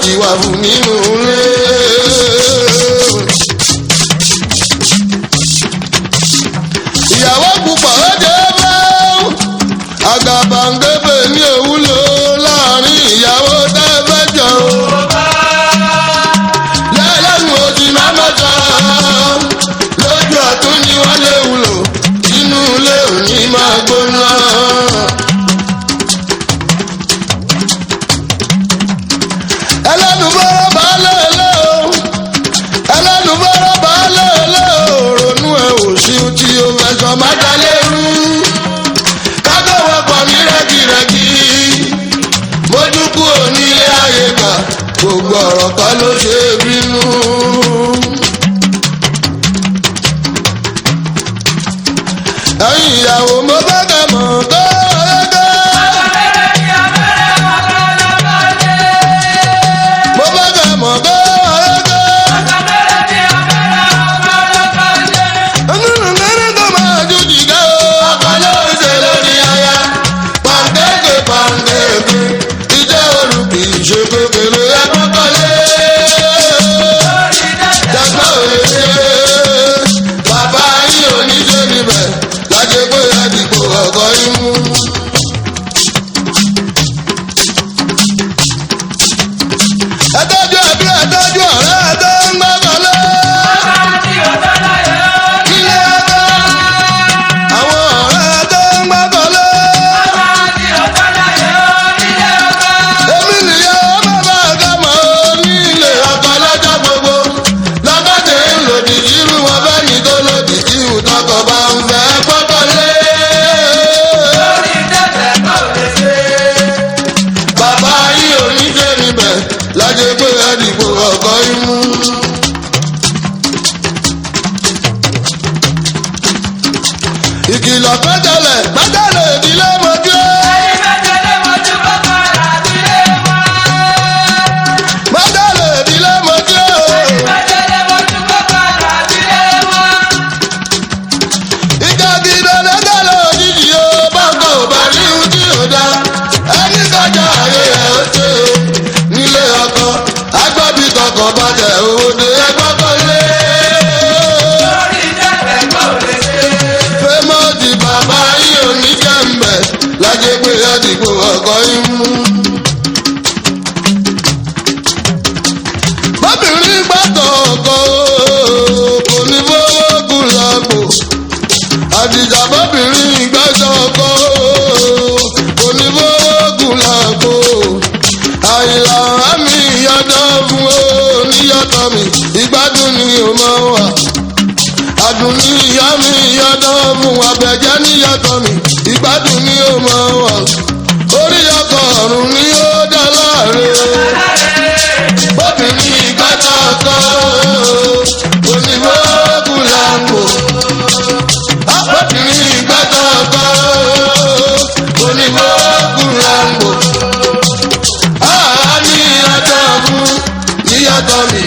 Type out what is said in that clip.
ti wà fún nínú ilé. ìyàwó púpọ̀ ó jẹ́ bẹ́ẹ̀ àgàbàǹgebè ní òwúlò láàrin ìyàwó tẹ́fẹ́ jọ. lẹ́lẹ́nu òsì mámọ́ta lójú ọ̀tún ni wọ́n lè wúlò inú ilé òní máa gbóná. ẹlẹ́nu bọ́rọ̀ bá lélẹ̀ o ẹlẹ́nu bọ́rọ̀ bá lélẹ̀ o ronú ẹ̀ ò sí tí o fẹ́ sọ má dalẹ̀ rú. kágbọ́wọ́ pọ̀ mí rẹ́gírẹ́gí mójú kúrò nílé ayé ká gbogbo ọ̀rọ̀ kan ló ṣe é bínú. ẹ̀yin ìyàwó mo bá kà mọ̀ tó ẹgbẹ́. mo bá kà mọ̀ tó ẹgbẹ́. ọmọnù mẹ́rin tó máa ju jìgá o. àkọlé ìṣe lórí aya pàǹdéèké pàǹdéèké ìjẹ́ olùkì ìṣe kékeré ẹ̀kọ́ kọ́lé. dàgbà òye ṣe bàbá yín ò ní ṣe níbẹ̀ lájẹ pé àdìgbò ọkọ imú. ẹtọ́jú ẹbí ẹtọ́jú ọ̀rẹ́ ẹtọ́ ń gbọ́kànlé. ilé ẹtọ́ àwọn ọ̀rẹ́ ẹtọ́ ń gbọ́kànlé. èmi nìyẹn bàbá àgàmọ́ ní ilé ọkọ lọ́jọ́ gbogbo lọ́gọ́dẹ̀ ń lòdì sírú wọn bẹ́ẹ̀ ni tó lòdì sí ìtọ́kọ̀ bá ń fẹ́ gbọ́kànlé. bàbá yìí ò ní ṣe níbẹ̀ lájẹ pé àdìgbò ọkọ imú. ìkìlọ̀ pẹ́tẹ́lẹ̀ pẹ́tẹ́lẹ̀ ìdílé mojú. pẹ́tẹ́lẹ̀ ìdílé mojú. ìjà gidi lẹ́gẹ̀lẹ̀ òjijì o báńkò bá rí ohun tí ò dá ẹni kọjá ayé ẹ̀ ó ṣe nílé ọkọ agbábí tọkọ bá jẹ òde ẹgbọ́kọ̀lé. fẹ́mọ́ọ̀tì bàbá yìí ò ní jẹ́ǹbẹ̀ lájẹ pé àdìgbò ọkọ imú. bọ́bìnrin gbàtọ̀ ọkọ kò ní fọwọ́gùn lágbo. àdìjà bọ́bìnrin gbàtọ̀ ọkọ kò ní fọwọ́gùn lágbo. àyìnlá àmì ìyàtọ̀ fún oníyàtọ̀ mi ìgbádùn ni ó máa wà. àdùn ní ìyá mi ìyàtọ̀ fún abẹ́jẹ́ níyàtọ̀ mi ìgbádùn ni ó máa wà. orí ọkọ̀ ọ̀run ni ó dá láàrin. bọ́bìnrin ìgbàtọ̀ ọkọ onímọ̀ọ́gùn làǹkó. bọ́bìnrin ìgbàtọ̀ ọkọ onímọ̀ọ́gùn làǹkó. níyàtọ̀ mi